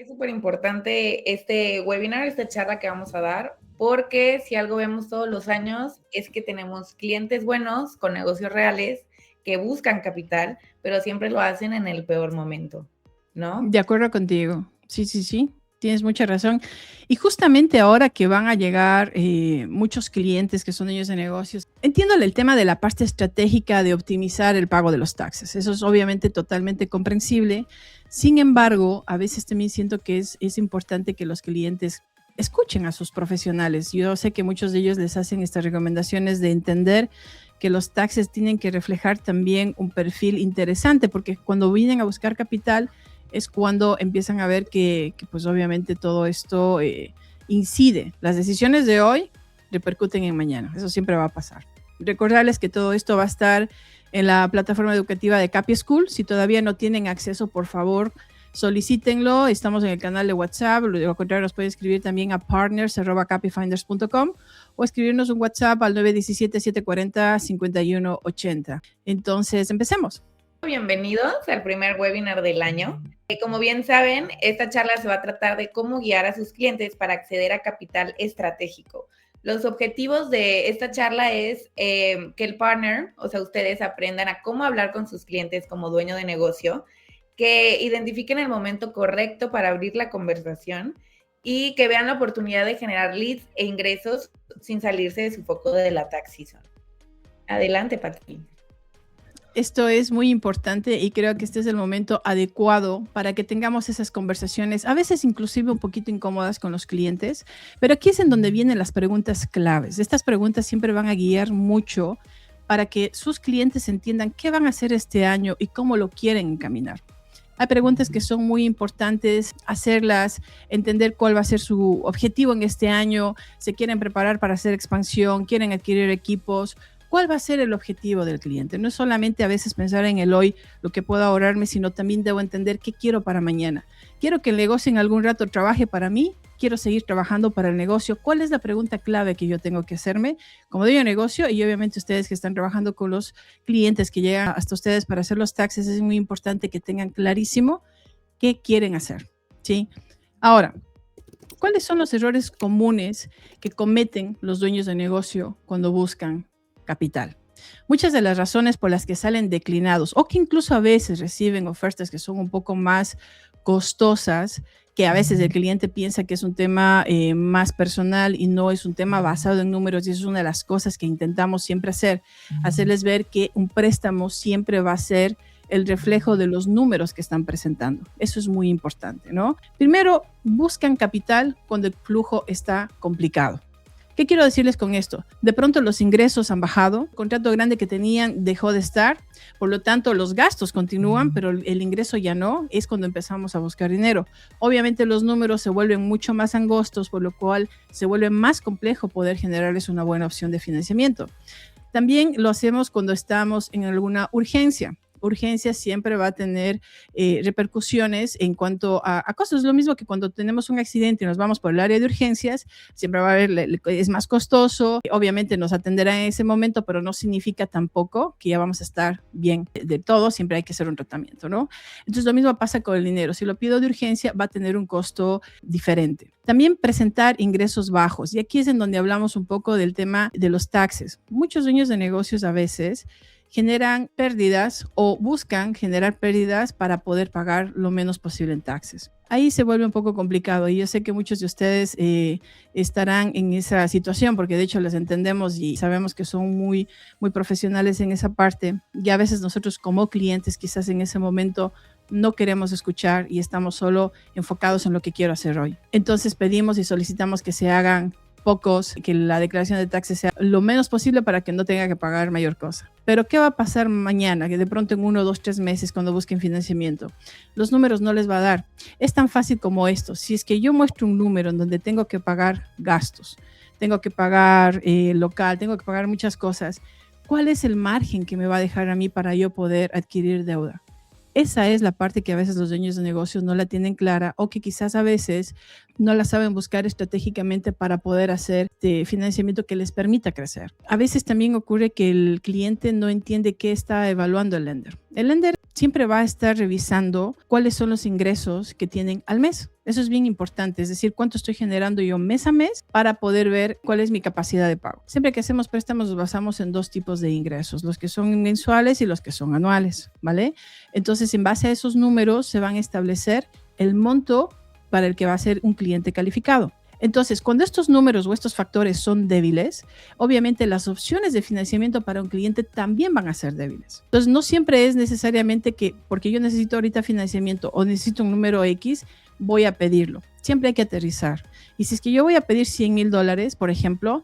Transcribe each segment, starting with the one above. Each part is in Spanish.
Es súper importante este webinar, esta charla que vamos a dar, porque si algo vemos todos los años es que tenemos clientes buenos con negocios reales que buscan capital, pero siempre lo hacen en el peor momento, ¿no? De acuerdo contigo. Sí, sí, sí. Tienes mucha razón. Y justamente ahora que van a llegar muchos clientes que son dueños de negocios, entiendo el tema de la parte estratégica de optimizar el pago de los taxes. Eso es obviamente totalmente comprensible. Sin embargo, a veces también siento que es importante que los clientes escuchen a sus profesionales. Yo sé que muchos de ellos les hacen estas recomendaciones de entender que los taxes tienen que reflejar también un perfil interesante, porque cuando vienen a buscar capital, es cuando empiezan a ver que pues obviamente todo esto incide. Las decisiones de hoy repercuten en mañana. Eso siempre va a pasar. Recordarles que todo esto va a estar en la plataforma educativa de Capi School. Si todavía no tienen acceso, por favor, solicítenlo. Estamos en el canal de WhatsApp. De lo contrario, nos pueden escribir también a partners@capifinders.com o escribirnos un WhatsApp al 917-740-5180. Entonces, empecemos. Bienvenidos al primer webinar del año. Como bien saben, esta charla se va a tratar de cómo guiar a sus clientes para acceder a capital estratégico. Los objetivos de esta charla es que el partner, o sea, ustedes aprendan a cómo hablar con sus clientes como dueño de negocio, que identifiquen el momento correcto para abrir la conversación y que vean la oportunidad de generar leads e ingresos sin salirse de su foco de la tax season. Adelante, Pati. Esto es muy importante y creo que este es el momento adecuado para que tengamos esas conversaciones, a veces inclusive un poquito incómodas con los clientes, pero aquí es en donde vienen las preguntas claves. Estas preguntas siempre van a guiar mucho para que sus clientes entiendan qué van a hacer este año y cómo lo quieren encaminar. Hay preguntas que son muy importantes hacerlas, entender cuál va a ser su objetivo en este año, se quieren preparar para hacer expansión, quieren adquirir equipos. ¿Cuál va a ser el objetivo del cliente? No es solamente a veces pensar en el hoy, lo que puedo ahorrarme, sino también debo entender qué quiero para mañana. ¿Quiero que el negocio en algún rato trabaje para mí? ¿Quiero seguir trabajando para el negocio? ¿Cuál es la pregunta clave que yo tengo que hacerme como dueño de negocio? Y obviamente ustedes que están trabajando con los clientes que llegan hasta ustedes para hacer los taxes, es muy importante que tengan clarísimo qué quieren hacer, ¿sí? Ahora, ¿cuáles son los errores comunes que cometen los dueños de negocio cuando buscan capital? Muchas de las razones por las que salen declinados o que incluso a veces reciben ofertas que son un poco más costosas, que a veces el cliente piensa que es un tema más personal y no es un tema basado en números, y eso es una de las cosas que intentamos siempre hacer, hacerles ver que un préstamo siempre va a ser el reflejo de los números que están presentando. Eso es muy importante, ¿no? Primero, buscan capital cuando el flujo está complicado. ¿Qué quiero decirles con esto? De pronto los ingresos han bajado, el contrato grande que tenían dejó de estar, por lo tanto los gastos continúan, pero el ingreso ya no, es cuando empezamos a buscar dinero. Obviamente los números se vuelven mucho más angostos, por lo cual se vuelve más complejo poder generarles una buena opción de financiamiento. También lo hacemos cuando estamos en alguna urgencia. Urgencia siempre va a tener repercusiones en cuanto a costos. Es lo mismo que cuando tenemos un accidente y nos vamos por el área de urgencias, siempre va a haber, es más costoso, obviamente nos atenderá en ese momento, pero no significa tampoco que ya vamos a estar bien de todo, siempre hay que hacer un tratamiento, ¿no? Entonces lo mismo pasa con el dinero. Si lo pido de urgencia, va a tener un costo diferente. También presentar ingresos bajos, y aquí es en donde hablamos un poco del tema de los taxes. Muchos dueños de negocios a veces generan pérdidas o buscan generar pérdidas para poder pagar lo menos posible en taxes. Ahí se vuelve un poco complicado y yo sé que muchos de ustedes estarán en esa situación porque de hecho les entendemos y sabemos que son muy, muy profesionales en esa parte, y a veces nosotros como clientes quizás en ese momento no queremos escuchar y estamos solo enfocados en lo que quiero hacer hoy. Entonces pedimos y solicitamos que se hagan pocos, que la declaración de taxes sea lo menos posible para que no tenga que pagar mayor cosa. Pero ¿qué va a pasar mañana? Que de pronto en 1, 2, 3 meses cuando busquen financiamiento, los números no les va a dar. Es tan fácil como esto. Si es que yo muestro un número en donde tengo que pagar gastos, tengo que pagar local, tengo que pagar muchas cosas, ¿cuál es el margen que me va a dejar a mí para yo poder adquirir deuda? Esa es la parte que a veces los dueños de negocios no la tienen clara o que quizás a veces no la saben buscar estratégicamente para poder hacer financiamiento que les permita crecer. A veces también ocurre que el cliente no entiende qué está evaluando el lender. El lender siempre va a estar revisando cuáles son los ingresos que tienen al mes. Eso es bien importante, es decir, cuánto estoy generando yo mes a mes para poder ver cuál es mi capacidad de pago. Siempre que hacemos préstamos nos basamos en dos tipos de ingresos, los que son mensuales y los que son anuales, ¿vale? Entonces, en base a esos números se van a establecer el monto para el que va a ser un cliente calificado. Entonces, cuando estos números o estos factores son débiles, obviamente las opciones de financiamiento para un cliente también van a ser débiles. Entonces, no siempre es necesariamente que porque yo necesito ahorita financiamiento o necesito un número X, voy a pedirlo. Siempre hay que aterrizar. Y si es que yo voy a pedir $100,000, por ejemplo,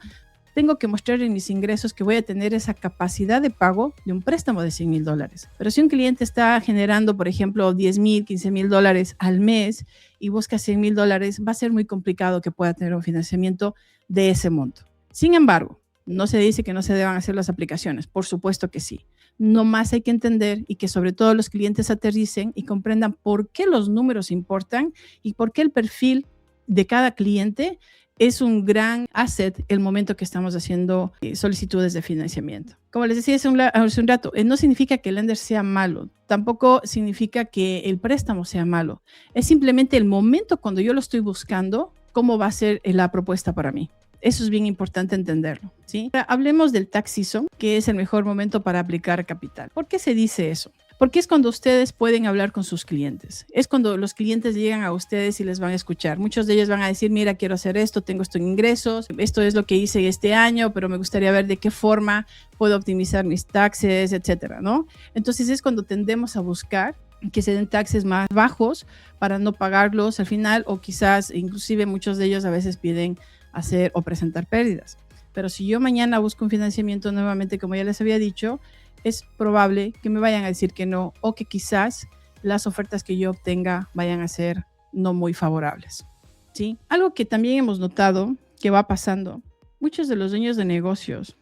tengo que mostrar en mis ingresos que voy a tener esa capacidad de pago de un préstamo de $100,000. Pero si un cliente está generando, por ejemplo, $10,000, $15,000 al mes y busca $100,000, va a ser muy complicado que pueda tener un financiamiento de ese monto. Sin embargo, no se dice que no se deban hacer las aplicaciones. Por supuesto que sí. No más hay que entender y que sobre todo los clientes aterricen y comprendan por qué los números importan y por qué el perfil de cada cliente es un gran asset el momento que estamos haciendo solicitudes de financiamiento. Como les decía hace un rato, no significa que el lender sea malo, tampoco significa que el préstamo sea malo. Es simplemente el momento cuando yo lo estoy buscando, cómo va a ser la propuesta para mí. Eso es bien importante entenderlo, ¿sí? Ahora, hablemos del tax season, que es el mejor momento para aplicar capital. ¿Por qué se dice eso? Porque es cuando ustedes pueden hablar con sus clientes. Es cuando los clientes llegan a ustedes y les van a escuchar. Muchos de ellos van a decir, mira, quiero hacer esto, tengo esto en ingresos, esto es lo que hice este año, pero me gustaría ver de qué forma puedo optimizar mis taxes, etcétera, ¿no? Entonces es cuando tendemos a buscar que se den taxes más bajos para no pagarlos al final, o quizás inclusive muchos de ellos a veces piden hacer o presentar pérdidas. Pero si yo mañana busco un financiamiento nuevamente, como ya les había dicho, es probable que me vayan a decir que no, o que quizás las ofertas que yo obtenga vayan a ser no muy favorables, ¿sí? Algo que también hemos notado que va pasando, muchos de los dueños de negocios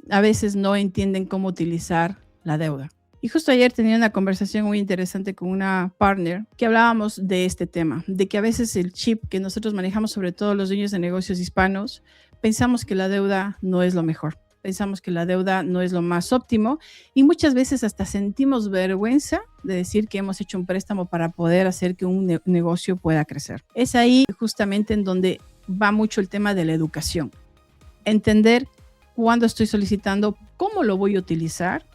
a veces no entienden cómo utilizar la deuda. Y justo ayer tenía una conversación muy interesante con una partner que hablábamos de este tema, de que a veces el chip que nosotros manejamos, sobre todo los dueños de negocios hispanos, pensamos que la deuda no es lo mejor. Pensamos que la deuda no es lo más óptimo y muchas veces hasta sentimos vergüenza de decir que hemos hecho un préstamo para poder hacer que un negocio pueda crecer. Es ahí justamente en donde va mucho el tema de la educación. Entender cuándo estoy solicitando, cómo lo voy a utilizar,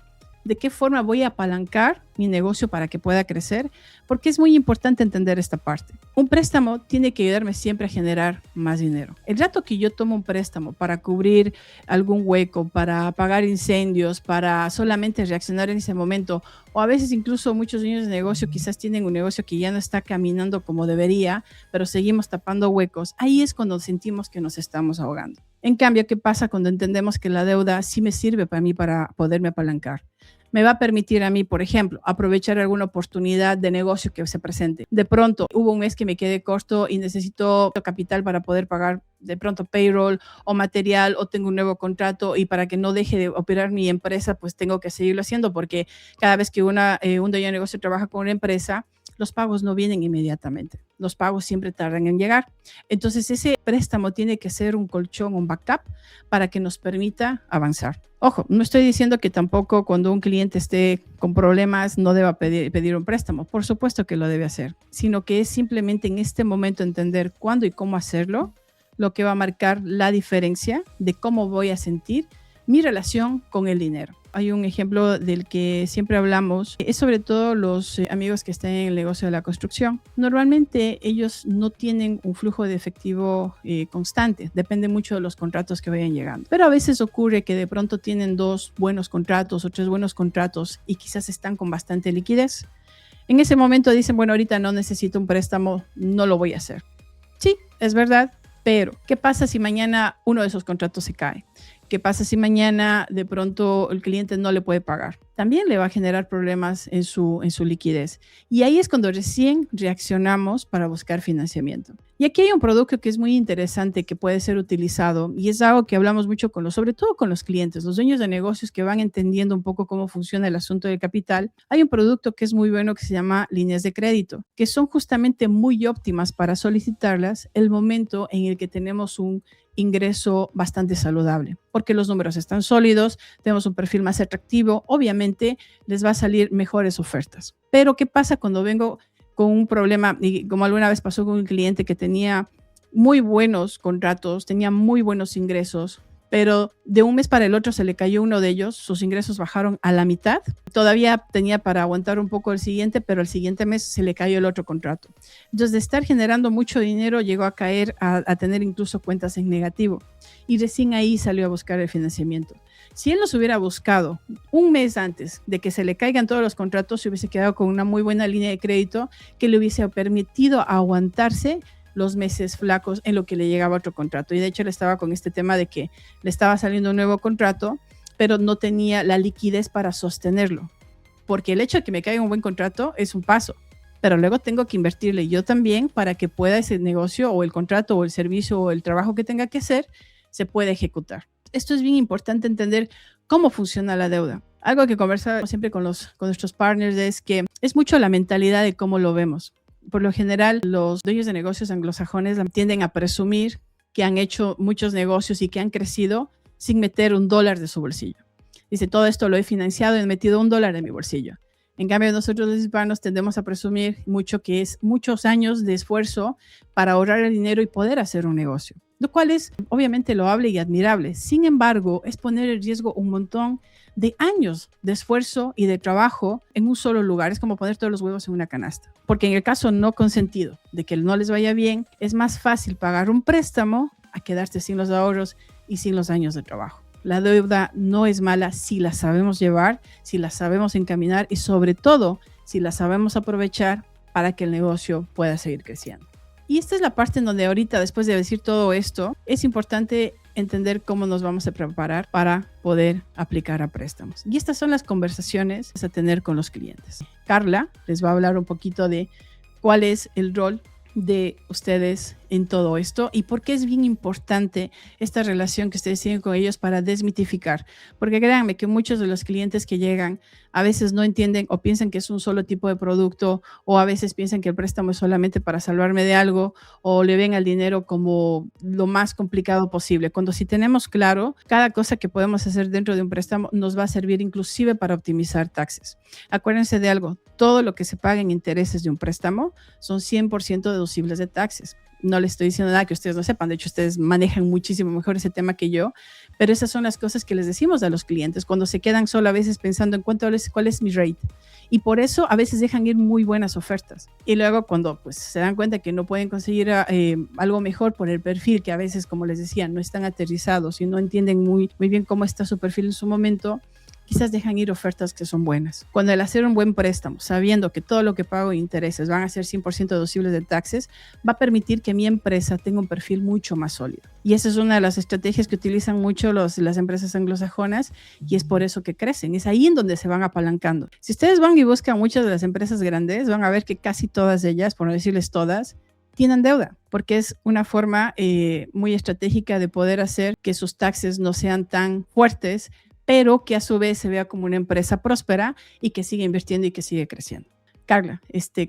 de qué forma voy a apalancar mi negocio para que pueda crecer, porque es muy importante entender esta parte. Un préstamo tiene que ayudarme siempre a generar más dinero. El rato que yo tomo un préstamo para cubrir algún hueco, para apagar incendios, para solamente reaccionar en ese momento, o a veces incluso muchos dueños de negocio quizás tienen un negocio que ya no está caminando como debería, pero seguimos tapando huecos, ahí es cuando sentimos que nos estamos ahogando. En cambio, ¿qué pasa cuando entendemos que la deuda sí me sirve para mí para poderme apalancar? Me va a permitir a mí, por ejemplo, aprovechar alguna oportunidad de negocio que se presente. De pronto, hubo un mes que me quedé corto y necesito capital para poder pagar de pronto payroll o material, o tengo un nuevo contrato y para que no deje de operar mi empresa, pues tengo que seguirlo haciendo, porque cada vez que un dueño de negocio trabaja con una empresa, los pagos no vienen inmediatamente. Los pagos siempre tardan en llegar. Entonces, ese préstamo tiene que ser un colchón, un backup para que nos permita avanzar. Ojo, no estoy diciendo que tampoco cuando un cliente esté con problemas no deba pedir un préstamo. Por supuesto que lo debe hacer, sino que es simplemente en este momento entender cuándo y cómo hacerlo, lo que va a marcar la diferencia de cómo voy a sentir mi relación con el dinero. Hay un ejemplo del que siempre hablamos, es sobre todo los amigos que están en el negocio de la construcción. Normalmente ellos no tienen un flujo de efectivo constante, depende mucho de los contratos que vayan llegando. Pero a veces ocurre que de pronto tienen 2 buenos contratos o 3 buenos contratos y quizás están con bastante liquidez. En ese momento dicen, bueno, ahorita no necesito un préstamo, no lo voy a hacer. Sí, es verdad, pero ¿qué pasa si mañana uno de esos contratos se cae? ¿Qué pasa si mañana de pronto el cliente no le puede pagar? También le va a generar problemas en su liquidez. Y ahí es cuando recién reaccionamos para buscar financiamiento. Y aquí hay un producto que es muy interesante que puede ser utilizado y es algo que hablamos mucho sobre todo con los clientes, los dueños de negocios que van entendiendo un poco cómo funciona el asunto del capital. Hay un producto que es muy bueno que se llama líneas de crédito, que son justamente muy óptimas para solicitarlas el momento en el que tenemos un ingreso bastante saludable, porque los números están sólidos, tenemos un perfil más atractivo, obviamente les va a salir mejores ofertas. Pero ¿qué pasa cuando vengo con un problema? Y como alguna vez pasó con un cliente que tenía muy buenos contratos, tenía muy buenos ingresos, pero de un mes para el otro se le cayó uno de ellos, sus ingresos bajaron a la mitad, todavía tenía para aguantar un poco el siguiente, pero el siguiente mes se le cayó el otro contrato. Entonces, de estar generando mucho dinero, llegó a caer a tener incluso cuentas en negativo, y recién ahí salió a buscar el financiamiento. Si él nos hubiera buscado un mes antes de que se le caigan todos los contratos, se hubiese quedado con una muy buena línea de crédito que le hubiese permitido aguantarse los meses flacos en lo que le llegaba otro contrato. Y de hecho él estaba con este tema de que le estaba saliendo un nuevo contrato, pero no tenía la liquidez para sostenerlo. Porque el hecho de que me caiga un buen contrato es un paso, pero luego tengo que invertirle yo también para que pueda ese negocio o el contrato o el servicio o el trabajo que tenga que hacer, se pueda ejecutar. Esto es bien importante entender cómo funciona la deuda. Algo que conversamos siempre con nuestros partners es que es mucho la mentalidad de cómo lo vemos. Por lo general, los dueños de negocios anglosajones tienden a presumir que han hecho muchos negocios y que han crecido sin meter $1 de su bolsillo. Dice, todo esto lo he financiado y he metido $1 de mi bolsillo. En cambio, nosotros los hispanos tendemos a presumir mucho que es muchos años de esfuerzo para ahorrar el dinero y poder hacer un negocio, lo cual es obviamente loable y admirable. Sin embargo, es poner en riesgo un montón de años de esfuerzo y de trabajo en un solo lugar. Es como poner todos los huevos en una canasta. Porque en el caso no consentido de que no les vaya bien, es más fácil pagar un préstamo a quedarse sin los ahorros y sin los años de trabajo. La deuda no es mala si la sabemos llevar, si la sabemos encaminar y sobre todo si la sabemos aprovechar para que el negocio pueda seguir creciendo. Y esta es la parte en donde ahorita, después de decir todo esto, es importante entender cómo nos vamos a preparar para poder aplicar a préstamos. Y estas son las conversaciones a tener con los clientes. Carla les va a hablar un poquito de cuál es el rol de ustedes en todo esto y por qué es bien importante esta relación que ustedes tienen con ellos para desmitificar. Porque créanme que muchos de los clientes que llegan a veces no entienden o piensan que es un solo tipo de producto o a veces piensan que el préstamo es solamente para salvarme de algo o le ven al dinero como lo más complicado posible. Cuando si tenemos claro, cada cosa que podemos hacer dentro de un préstamo nos va a servir inclusive para optimizar taxes. Acuérdense de algo, todo lo que se paga en intereses de un préstamo son 100% deducibles de taxes. No les estoy diciendo nada que ustedes no sepan, de hecho ustedes manejan muchísimo mejor ese tema que yo, pero esas son las cosas que les decimos a los clientes cuando se quedan solo a veces pensando en cuál es mi rate. Y por eso a veces dejan ir muy buenas ofertas. Y luego cuando pues, se dan cuenta que no pueden conseguir algo mejor por el perfil, que a veces, como les decía, no están aterrizados y no entienden muy bien cómo está su perfil en su momento, quizás dejan ir ofertas que son buenas. Cuando el hacer un buen préstamo, sabiendo que todo lo que pago en intereses van a ser 100% deducibles de taxes, va a permitir que mi empresa tenga un perfil mucho más sólido. Y esa es una de las estrategias que utilizan mucho las empresas anglosajonas y es por eso que crecen. Es ahí en donde se van apalancando. Si ustedes van y buscan muchas de las empresas grandes, van a ver que casi todas ellas, por no decirles todas, tienen deuda, porque es una forma muy estratégica de poder hacer que sus taxes no sean tan fuertes, pero que a su vez se vea como una empresa próspera y que sigue invirtiendo y que sigue creciendo. Carla,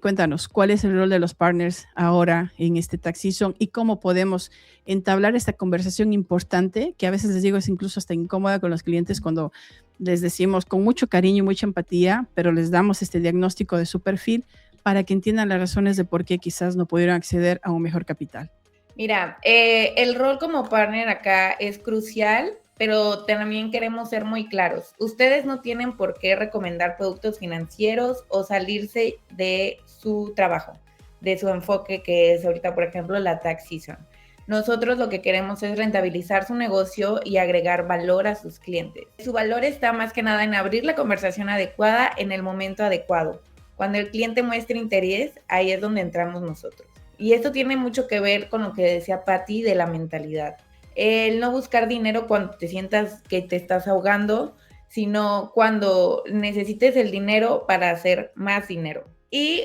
cuéntanos, ¿cuál es el rol de los partners ahora en este tax season y cómo podemos entablar esta conversación importante, que a veces les digo es incluso hasta incómoda con los clientes cuando les decimos con mucho cariño y mucha empatía, pero les damos este diagnóstico de su perfil para que entiendan las razones de por qué quizás no pudieron acceder a un mejor capital? Mira, el rol como partner acá es crucial, pero también queremos ser muy claros. Ustedes no tienen por qué recomendar productos financieros o salirse de su trabajo, de su enfoque que es ahorita, por ejemplo, la tax season. Nosotros lo que queremos es rentabilizar su negocio y agregar valor a sus clientes. Su valor está más que nada en abrir la conversación adecuada en el momento adecuado. Cuando el cliente muestra interés, ahí es donde entramos nosotros. Y esto tiene mucho que ver con lo que decía Patti de la mentalidad. El no buscar dinero cuando te sientas que te estás ahogando, sino cuando necesites el dinero para hacer más dinero. Y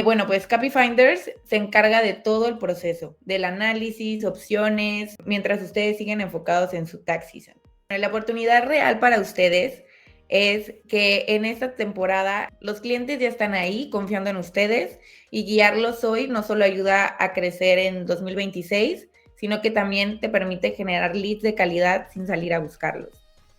bueno, pues CapiFinders se encarga de todo el proceso, del análisis, opciones, mientras ustedes siguen enfocados en su tax season. La oportunidad real para ustedes es que en esta temporada los clientes ya están ahí confiando en ustedes y guiarlos hoy no solo ayuda a crecer en 2026, sino que también te permite generar leads de calidad sin salir a buscarlos.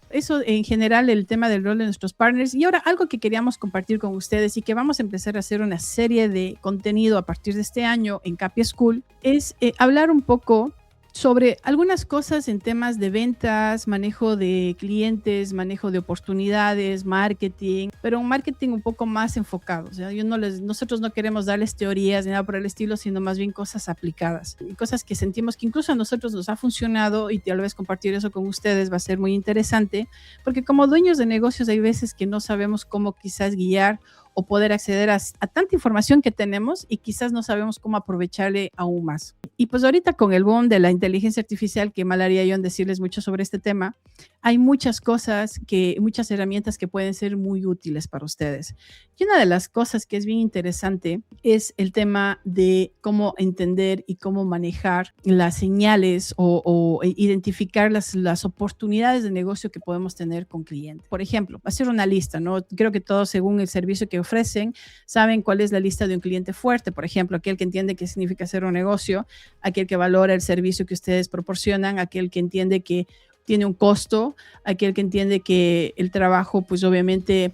Eso en general, el tema del rol de nuestros partners. Y ahora algo que queríamos compartir con ustedes y que vamos a empezar a hacer una serie de contenido a partir de este año en Capia School es hablar un poco sobre algunas cosas en temas de ventas, manejo de clientes, manejo de oportunidades, marketing, pero un marketing un poco más enfocado. O sea, nosotros no queremos darles teorías ni nada por el estilo, sino más bien cosas aplicadas y cosas que sentimos que incluso a nosotros nos ha funcionado, y tal vez compartir eso con ustedes va a ser muy interesante, porque como dueños de negocios hay veces que no sabemos cómo quizás guiar o poder acceder a tanta información que tenemos y quizás no sabemos cómo aprovecharle aún más. Y pues ahorita con el boom de la inteligencia artificial, que mal haría yo en decirles mucho sobre este tema, hay muchas cosas, muchas herramientas que pueden ser muy útiles para ustedes. Y una de las cosas que es bien interesante es el tema de cómo entender y cómo manejar las señales o identificar las oportunidades de negocio que podemos tener con clientes. Por ejemplo, hacer una lista, ¿no? Creo que todos, según el servicio que ofrecen, saben cuál es la lista de un cliente fuerte. Por ejemplo, aquel que entiende qué significa hacer un negocio, aquel que valora el servicio que ustedes proporcionan, aquel que entiende que tiene un costo, aquel que entiende que el trabajo, pues obviamente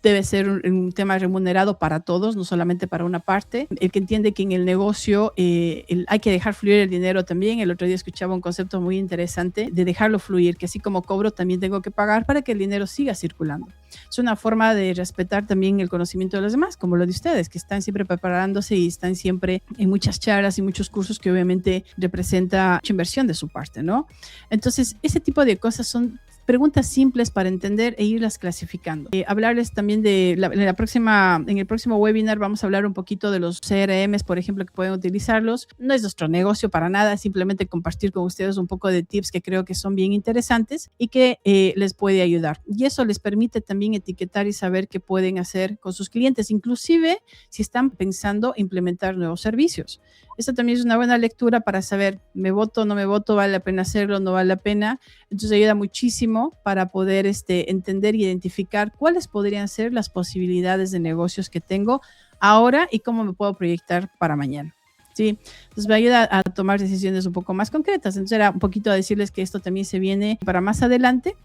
debe ser un tema remunerado para todos, no solamente para una parte. El que entiende que en el negocio hay que dejar fluir el dinero también. El otro día escuchaba un concepto muy interesante de dejarlo fluir, que así como cobro también tengo que pagar para que el dinero siga circulando. Es una forma de respetar también el conocimiento de los demás, como lo de ustedes, que están siempre preparándose y están siempre en muchas charlas y muchos cursos que obviamente representa mucha inversión de su parte, ¿no? Entonces, ese tipo de cosas son preguntas simples para entender e irlas clasificando. Hablarles también en el próximo webinar vamos a hablar un poquito de los CRMs, por ejemplo, que pueden utilizarlos. No es nuestro negocio para nada, simplemente compartir con ustedes un poco de tips que creo que son bien interesantes y que les puede ayudar. Y eso les permite también etiquetar y saber qué pueden hacer con sus clientes, inclusive si están pensando implementar nuevos servicios. Esto también es una buena lectura para saber, me voto, no me voto, vale la pena hacerlo, no vale la pena. Entonces ayuda muchísimo para poder entender y identificar cuáles podrían ser las posibilidades de negocios que tengo ahora y cómo me puedo proyectar para mañana. Sí, entonces me ayuda a tomar decisiones un poco más concretas. Entonces era un poquito a decirles que esto también se viene para más adelante.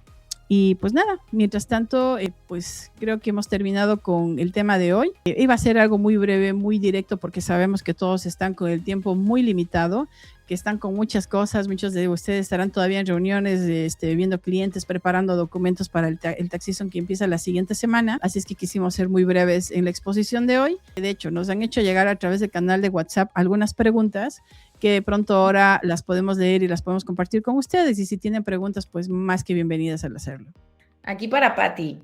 Y pues nada, mientras tanto, pues creo que hemos terminado con el tema de hoy. Iba a ser algo muy breve, muy directo, porque sabemos que todos están con el tiempo muy limitado, que están con muchas cosas. Muchos de ustedes estarán todavía en reuniones, viendo clientes, preparando documentos para el Tax Season que empieza la siguiente semana. Así es que quisimos ser muy breves en la exposición de hoy. De hecho, nos han hecho llegar a través del canal de WhatsApp algunas preguntas que de pronto ahora las podemos leer y las podemos compartir con ustedes. Y si tienen preguntas, pues más que bienvenidas al hacerlo. Aquí para Patti.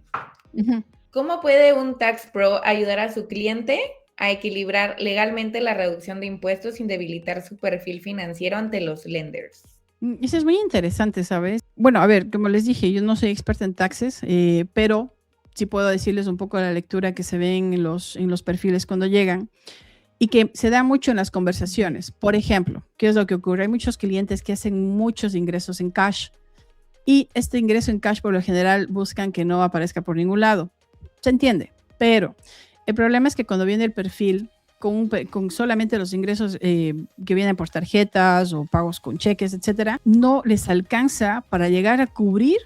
¿Cómo puede un Tax Pro ayudar a su cliente a equilibrar legalmente la reducción de impuestos sin debilitar su perfil financiero ante los lenders? Eso es muy interesante, ¿sabes? Bueno, a ver, como les dije, yo no soy experta en taxes, pero sí puedo decirles un poco la lectura que se ven en los perfiles cuando llegan y que se da mucho en las conversaciones. Por ejemplo, ¿qué es lo que ocurre? Hay muchos clientes que hacen muchos ingresos en cash y este ingreso en cash por lo general buscan que no aparezca por ningún lado. Se entiende, pero el problema es que cuando viene el perfil con solamente los ingresos que vienen por tarjetas o pagos con cheques, etcétera, no les alcanza para llegar a cubrir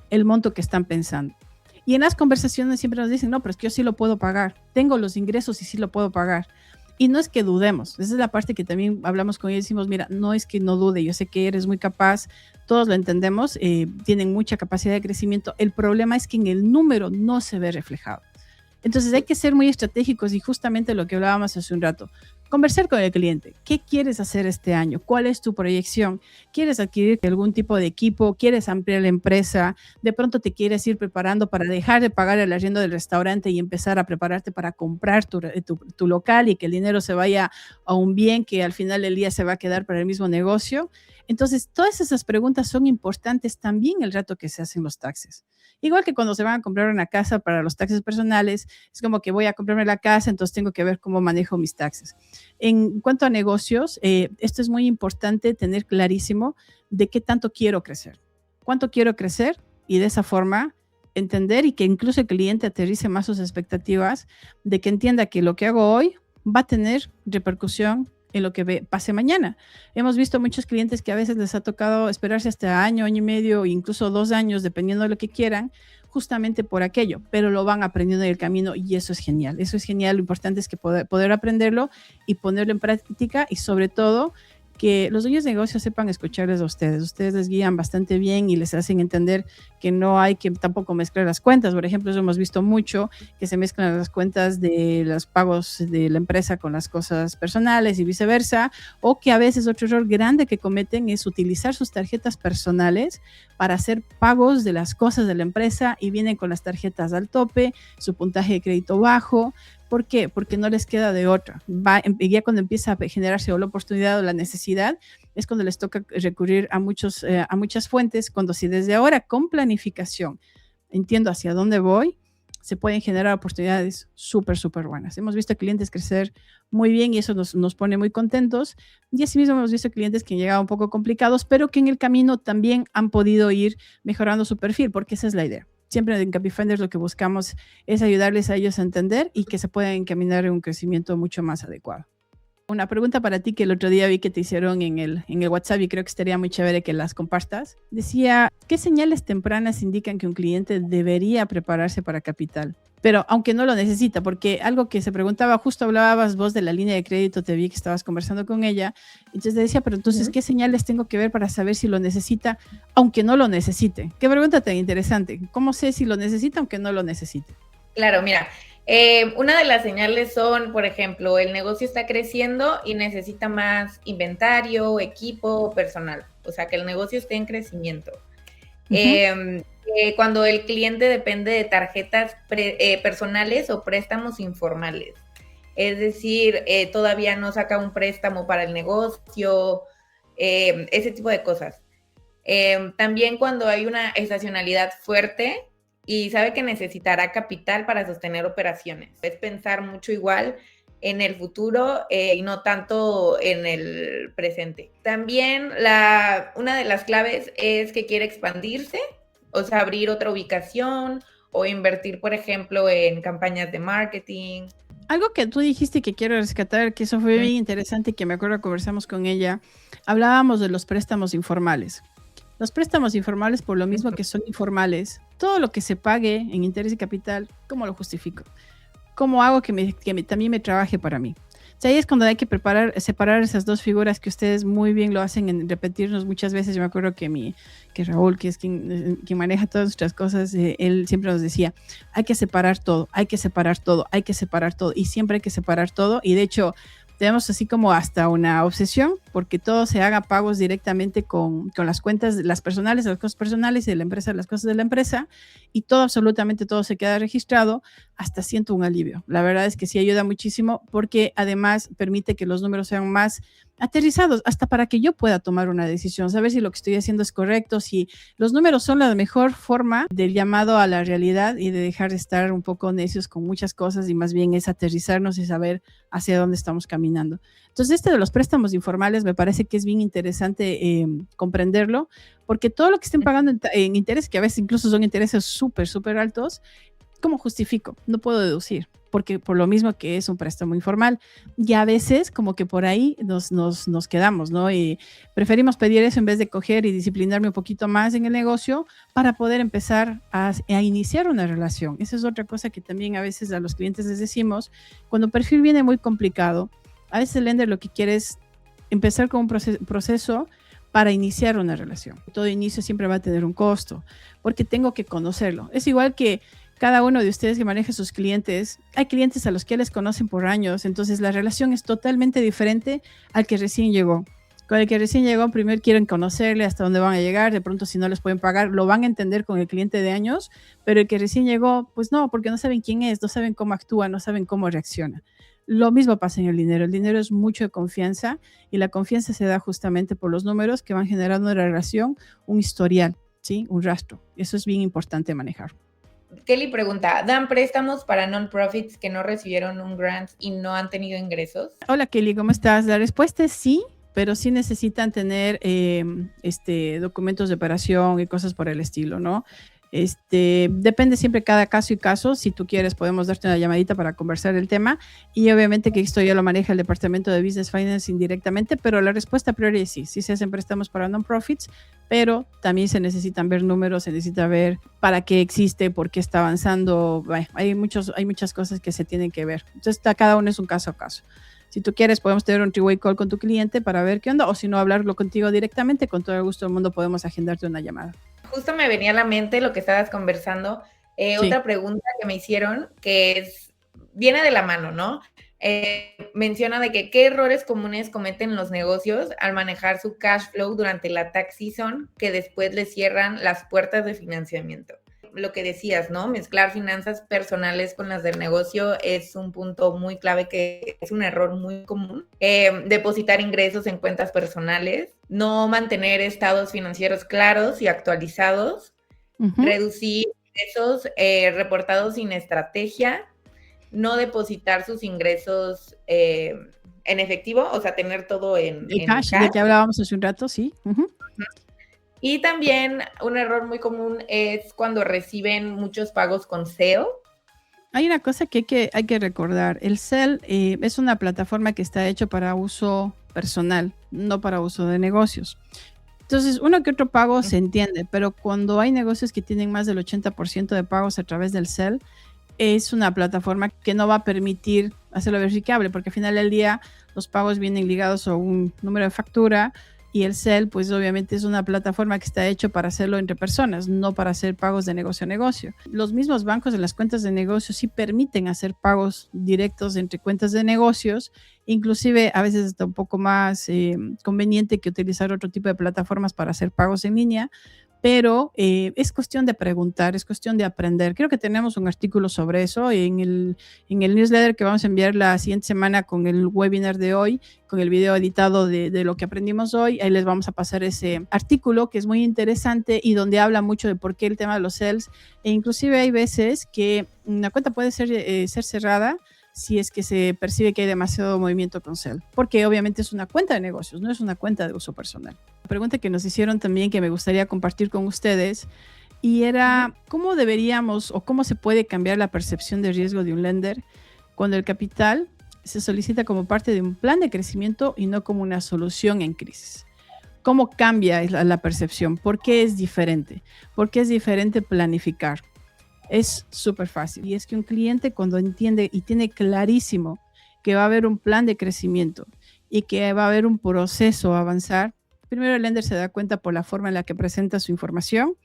el monto que están pensando. Y en las conversaciones siempre nos dicen, no, pero es que yo sí lo puedo pagar. Tengo los ingresos y sí lo puedo pagar. Y no es que dudemos, esa es la parte que también hablamos con ellos y decimos, mira, no es que no dude, yo sé que eres muy capaz, todos lo entendemos, tienen mucha capacidad de crecimiento. El problema es que en el número no se ve reflejado. Entonces hay que ser muy estratégicos y justamente lo que hablábamos hace un rato, conversar con el cliente. ¿Qué quieres hacer este año? ¿Cuál es tu proyección? ¿Quieres adquirir algún tipo de equipo? ¿Quieres ampliar la empresa? ¿De pronto te quieres ir preparando para dejar de pagar el arriendo del restaurante y empezar a prepararte para comprar tu local y que el dinero se vaya a un bien que al final del día se va a quedar para el mismo negocio? Entonces, todas esas preguntas son importantes también el rato que se hacen los taxes. Igual que cuando se van a comprar una casa para los taxes personales, es como que voy a comprarme la casa, entonces tengo que ver cómo manejo mis taxes. En cuanto a negocios, esto es muy importante tener clarísimo de qué tanto quiero crecer, cuánto quiero crecer y de esa forma entender y que incluso el cliente aterrice más sus expectativas de que entienda que lo que hago hoy va a tener repercusión en lo que pase mañana. Hemos visto muchos clientes que a veces les ha tocado esperarse hasta año, año y medio, incluso 2 años, dependiendo de lo que quieran, justamente por aquello, pero lo van aprendiendo en el camino y eso es genial. Eso es genial. Lo importante es que poder aprenderlo y ponerlo en práctica y sobre todo que los dueños de negocios sepan escucharles a ustedes. Ustedes les guían bastante bien y les hacen entender que no hay que tampoco mezclar las cuentas. Por ejemplo, eso hemos visto mucho, que se mezclan las cuentas de los pagos de la empresa con las cosas personales y viceversa, o que a veces otro error grande que cometen es utilizar sus tarjetas personales para hacer pagos de las cosas de la empresa y vienen con las tarjetas al tope, su puntaje de crédito bajo. ¿Por qué? Porque no les queda de otra. Ya cuando empieza a generarse o la oportunidad o la necesidad, es cuando les toca recurrir a muchas fuentes, cuando si desde ahora con planificación entiendo hacia dónde voy, se pueden generar oportunidades súper, súper buenas. Hemos visto clientes crecer muy bien y eso nos pone muy contentos. Y asimismo hemos visto clientes que han llegado un poco complicados, pero que en el camino también han podido ir mejorando su perfil, porque esa es la idea. Siempre en Capifinders lo que buscamos es ayudarles a ellos a entender y que se puedan encaminar en un crecimiento mucho más adecuado. Una pregunta para ti que el otro día vi que te hicieron en el WhatsApp y creo que estaría muy chévere que las compartas. Decía, ¿qué señales tempranas indican que un cliente debería prepararse para capital? Pero aunque no lo necesita, porque algo que se preguntaba, justo hablabas vos de la línea de crédito, te vi que estabas conversando con ella, entonces te decía, pero entonces, ¿qué señales tengo que ver para saber si lo necesita, aunque no lo necesite? Qué pregunta tan interesante. ¿Cómo sé si lo necesita, aunque no lo necesite? Claro, mira, una de las señales son, por ejemplo, el negocio está creciendo y necesita más inventario, equipo, personal. O sea, que el negocio esté en crecimiento. Cuando el cliente depende de tarjetas personales o préstamos informales. Es decir, todavía no saca un préstamo para el negocio, ese tipo de cosas. También cuando hay una estacionalidad fuerte y sabe que necesitará capital para sostener operaciones. Es pensar mucho igual en el futuro y no tanto en el presente. También una de las claves es que quiere expandirse, o sea, abrir otra ubicación o invertir, por ejemplo, en campañas de marketing. Algo que tú dijiste que quiero rescatar, que eso fue bien interesante, que me acuerdo conversamos con ella, hablábamos de los préstamos informales. Los préstamos informales, por lo mismo que son informales, todo lo que se pague en interés y capital, ¿cómo lo justifico? ¿Cómo hago que también me trabaje para mí? O sea, ahí es cuando hay que separar esas dos figuras que ustedes muy bien lo hacen en repetirnos muchas veces. Yo me acuerdo que Raúl, que es quien maneja todas nuestras cosas, él siempre nos decía, hay que separar todo, hay que separar todo, hay que separar todo, y siempre hay que separar todo. Y de hecho, tenemos así como hasta una obsesión porque todo se haga pagos directamente con las cuentas, las personales, las cosas personales y de la empresa, las cosas de la empresa, y todo, absolutamente todo se queda registrado. Hasta siento un alivio. La verdad es que sí ayuda muchísimo porque además permite que los números sean más aterrizados, hasta para que yo pueda tomar una decisión, saber si lo que estoy haciendo es correcto, si los números son la mejor forma del llamado a la realidad y de dejar de estar un poco necios con muchas cosas y más bien es aterrizarnos y saber hacia dónde estamos caminando. Entonces, de los préstamos informales me parece que es bien interesante comprenderlo, porque todo lo que estén pagando en interés, que a veces incluso son intereses súper, súper altos, ¿cómo justifico? No puedo deducir, porque por lo mismo que es un préstamo informal. Y a veces como que por ahí nos quedamos, ¿no? Y preferimos pedir eso en vez de coger y disciplinarme un poquito más en el negocio para poder empezar a iniciar una relación. Esa es otra cosa que también a veces a los clientes les decimos. Cuando el perfil viene muy complicado, a veces el lender lo que quiere es empezar con un proceso para iniciar una relación. Todo inicio siempre va a tener un costo, porque tengo que conocerlo. Es igual que cada uno de ustedes que maneja sus clientes, hay clientes a los que les conocen por años, entonces la relación es totalmente diferente al que recién llegó. Con el que recién llegó, primero quieren conocerle hasta dónde van a llegar, de pronto si no les pueden pagar, lo van a entender con el cliente de años, pero el que recién llegó, pues no, porque no saben quién es, no saben cómo actúa, no saben cómo reacciona. Lo mismo pasa en el dinero es mucho de confianza y la confianza se da justamente por los números que van generando en la relación un historial, ¿sí? Un rastro. Eso es bien importante manejar. Kelly pregunta, ¿dan préstamos para non-profits que no recibieron un grant y no han tenido ingresos? Hola Kelly, ¿cómo estás? La respuesta es sí, pero sí necesitan tener documentos de operación y cosas por el estilo, ¿no? Depende siempre cada caso y caso. Si tú quieres, podemos darte una llamadita para conversar el tema. Y obviamente que esto ya lo maneja el departamento de Business Finance indirectamente, pero la respuesta a priori es sí. Sí se hacen préstamos para non-profits, pero también se necesitan ver números, se necesita ver para qué existe, por qué está avanzando. Bueno, hay muchas cosas que se tienen que ver. Entonces, cada uno es un caso a caso. Si tú quieres, podemos tener un three-way call con tu cliente para ver qué onda, o si no, hablarlo contigo directamente. Con todo el gusto del mundo podemos agendarte una llamada. Justo me venía a la mente lo que estabas conversando. Sí. Otra pregunta que me hicieron, que viene de la mano, ¿no? Menciona de que qué errores comunes cometen los negocios al manejar su cash flow durante la tax season, que después les cierran las puertas de financiamiento. Lo que decías, ¿no? Mezclar finanzas personales con las del negocio es un punto muy clave, que es un error muy común. Depositar ingresos en cuentas personales, no mantener estados financieros claros y actualizados, reducir ingresos reportados sin estrategia, no depositar sus ingresos en efectivo, o sea, tener todo en cash, de que hablábamos hace un rato, sí. Y también un error muy común es cuando reciben muchos pagos con SEO. Hay una cosa que hay que recordar. El Zelle es una plataforma que está hecho para uso personal, no para uso de negocios. Entonces, uno que otro pago se entiende, pero cuando hay negocios que tienen más del 80% de pagos a través del Zelle, es una plataforma que no va a permitir hacerlo verificable, porque al final del día los pagos vienen ligados a un número de factura, y el Zelle, pues obviamente es una plataforma que está hecho para hacerlo entre personas, no para hacer pagos de negocio a negocio. Los mismos bancos en las cuentas de negocio sí permiten hacer pagos directos entre cuentas de negocios, inclusive a veces está un poco más conveniente que utilizar otro tipo de plataformas para hacer pagos en línea, pero es cuestión de preguntar, es cuestión de aprender. Creo que tenemos un artículo sobre eso en el newsletter que vamos a enviar la siguiente semana con el webinar de hoy, con el video editado de lo que aprendimos hoy. Ahí les vamos a pasar ese artículo que es muy interesante y donde habla mucho de por qué el tema de los Zelles, e inclusive hay veces que una cuenta puede ser cerrada si es que se percibe que hay demasiado movimiento con Zelle, porque obviamente es una cuenta de negocios, no es una cuenta de uso personal. La pregunta que nos hicieron también, que me gustaría compartir con ustedes, y era cómo deberíamos o cómo se puede cambiar la percepción de riesgo de un lender cuando el capital se solicita como parte de un plan de crecimiento y no como una solución en crisis. ¿Cómo cambia la percepción? ¿Por qué es diferente? ¿Por qué es diferente planificar? Es súper fácil, y es que un cliente, cuando entiende y tiene clarísimo que va a haber un plan de crecimiento y que va a haber un proceso a avanzar, primero el lender se da cuenta por la forma en la que presenta su información,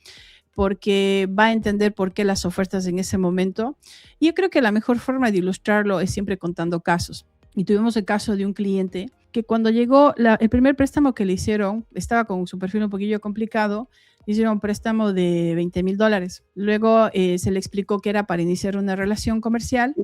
porque va a entender por qué las ofertas en ese momento. Y yo creo que la mejor forma de ilustrarlo es siempre contando casos. Y tuvimos el caso de un cliente que cuando llegó el primer préstamo que le hicieron, estaba con su perfil un poquillo complicado, hicieron un préstamo de $20,000. Luego se le explicó que era para iniciar una relación comercial,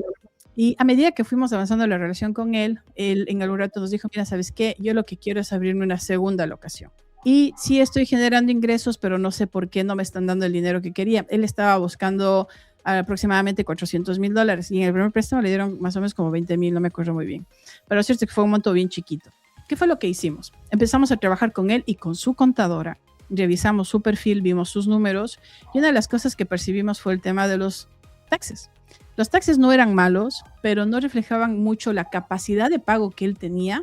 y a medida que fuimos avanzando la relación con él en algún rato nos dijo: mira, ¿sabes qué? Yo lo que quiero es abrirme una segunda locación. Y sí estoy generando ingresos, pero no sé por qué no me están dando el dinero que quería. Él estaba buscando aproximadamente $400,000, y en el primer préstamo le dieron más o menos como 20,000, no me acuerdo muy bien. Pero es cierto que fue un monto bien chiquito. ¿Qué fue lo que hicimos? Empezamos a trabajar con él y con su contadora. Revisamos su perfil, vimos sus números, y una de las cosas que percibimos fue el tema de los taxes. Los taxes no eran malos, pero no reflejaban mucho la capacidad de pago que él tenía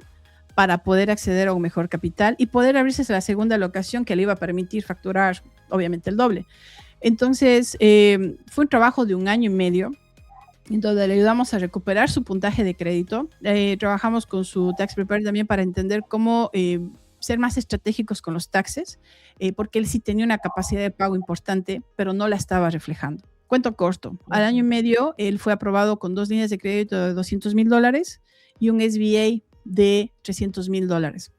para poder acceder a un mejor capital y poder abrirse a la segunda locación que le iba a permitir facturar, obviamente, el doble. Entonces, fue un trabajo de 1 año y medio, en donde le ayudamos a recuperar su puntaje de crédito. Trabajamos con su tax preparer también para entender cómo ser más estratégicos con los taxes, porque él sí tenía una capacidad de pago importante, pero no la estaba reflejando. Cuento corto, al año y medio él fue aprobado con 2 líneas de crédito de $200,000 y un SBA de $300,000.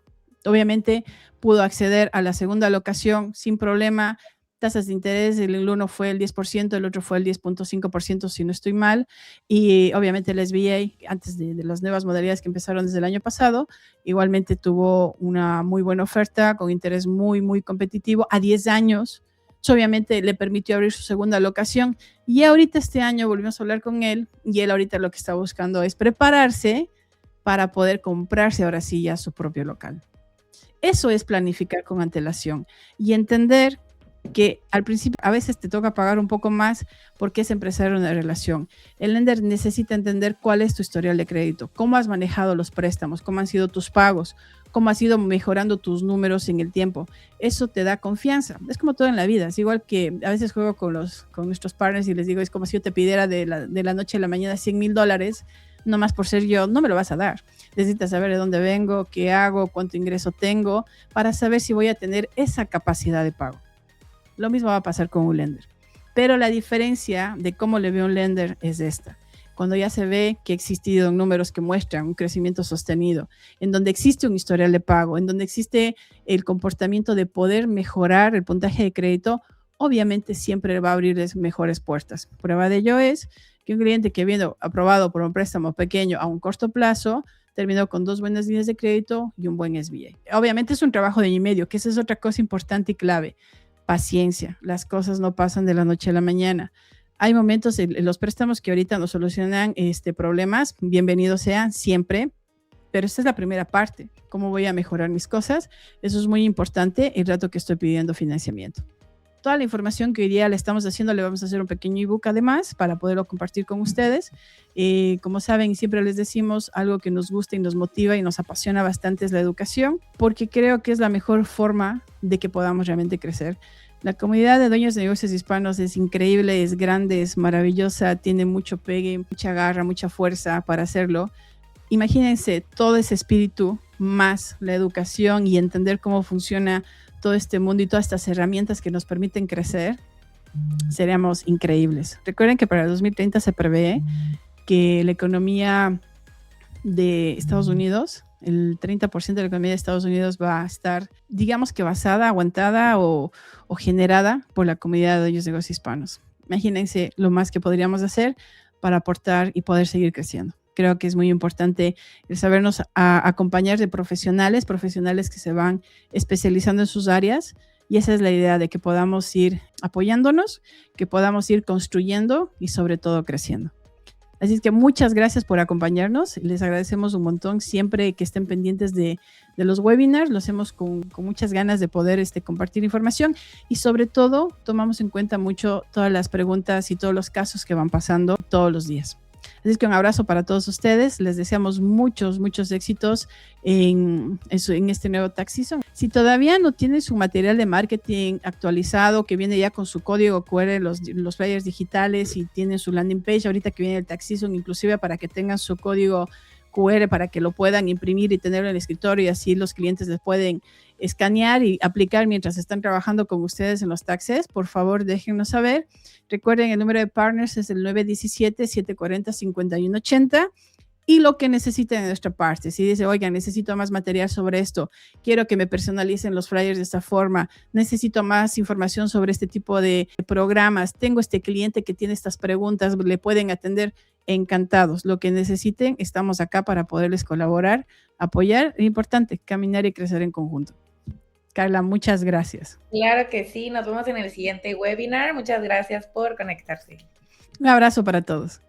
Obviamente pudo acceder a la segunda locación sin problema. Tasas de interés, el uno fue el 10%, el otro fue el 10.5%, si no estoy mal, y obviamente el SBA, antes de las nuevas modalidades que empezaron desde el año pasado, igualmente tuvo una muy buena oferta con interés muy, muy competitivo a 10 años. Obviamente le permitió abrir su segunda locación, y ahorita este año volvimos a hablar con él, y él ahorita lo que está buscando es prepararse para poder comprarse ahora sí ya su propio local. Eso es planificar con antelación y entender que al principio a veces te toca pagar un poco más porque es empresario en una relación. El lender necesita entender cuál es tu historial de crédito, cómo has manejado los préstamos, cómo han sido tus pagos, cómo has ido mejorando tus números en el tiempo. Eso te da confianza. Es como todo en la vida. Es igual que a veces juego con nuestros partners y les digo, es como si yo te pidiera de la noche a la mañana $100,000, no más por ser yo, no me lo vas a dar. Necesitas saber de dónde vengo, qué hago, cuánto ingreso tengo, para saber si voy a tener esa capacidad de pago. Lo mismo va a pasar con un lender. Pero la diferencia de cómo le ve un lender es esta. Cuando ya se ve que ha existido números que muestran un crecimiento sostenido, en donde existe un historial de pago, en donde existe el comportamiento de poder mejorar el puntaje de crédito, obviamente siempre va a abrirles mejores puertas. Prueba de ello es que un cliente que viendo aprobado por un préstamo pequeño a un corto plazo, terminó con 2 buenas líneas de crédito y un buen SBA. Obviamente es un trabajo de año y medio, que esa es otra cosa importante y clave. Paciencia, las cosas no pasan de la noche a la mañana. Hay momentos en los préstamos que ahorita nos solucionan problemas, bienvenidos sean siempre, pero esta es la primera parte. ¿Cómo voy a mejorar mis cosas? Eso es muy importante el rato que estoy pidiendo financiamiento. Toda la información que hoy día le estamos haciendo, le vamos a hacer un pequeño ebook además para poderlo compartir con ustedes. Como saben, siempre les decimos algo que nos gusta y nos motiva y nos apasiona bastante es la educación, porque creo que es la mejor forma de que podamos realmente crecer. La comunidad de dueños de negocios hispanos es increíble, es grande, es maravillosa, tiene mucho pegue, mucha garra, mucha fuerza para hacerlo. Imagínense todo ese espíritu más la educación y entender cómo funciona todo este mundo y todas estas herramientas que nos permiten crecer, seríamos increíbles. Recuerden que para el 2030 se prevé que la economía de Estados Unidos, el 30% de la economía de Estados Unidos va a estar, digamos que basada, aguantada o generada por la comunidad de dueños de negocios hispanos. Imagínense lo más que podríamos hacer para aportar y poder seguir creciendo. Creo que es muy importante el sabernos acompañar de profesionales que se van especializando en sus áreas, y esa es la idea de que podamos ir apoyándonos, que podamos ir construyendo y sobre todo creciendo. Así es que muchas gracias por acompañarnos. Les agradecemos un montón siempre que estén pendientes de los webinars. Lo hacemos con muchas ganas de poder compartir información y sobre todo tomamos en cuenta mucho todas las preguntas y todos los casos que van pasando todos los días. Así es que un abrazo para todos ustedes. Les deseamos muchos éxitos en este nuevo tax season. Si todavía no tienen su material de marketing actualizado, que viene ya con su código QR, los flyers digitales, y tienen su landing page, ahorita que viene el tax season, inclusive para que tengan su código QR para que lo puedan imprimir y tenerlo en el escritorio, y así los clientes les pueden escanear y aplicar mientras están trabajando con ustedes en los taxes, por favor déjennos saber. Recuerden, el número de partners es el 917-740-5180 y lo que necesiten de nuestra parte. Si dice, oigan, necesito más material sobre esto, quiero que me personalicen los flyers de esta forma, necesito más información sobre este tipo de programas, tengo este cliente que tiene estas preguntas, le pueden atender, encantados. Lo que necesiten, estamos acá para poderles colaborar, apoyar. Es importante caminar y crecer en conjunto. Carla, muchas gracias. Claro que sí, nos vemos en el siguiente webinar. Muchas gracias por conectarse. Un abrazo para todos.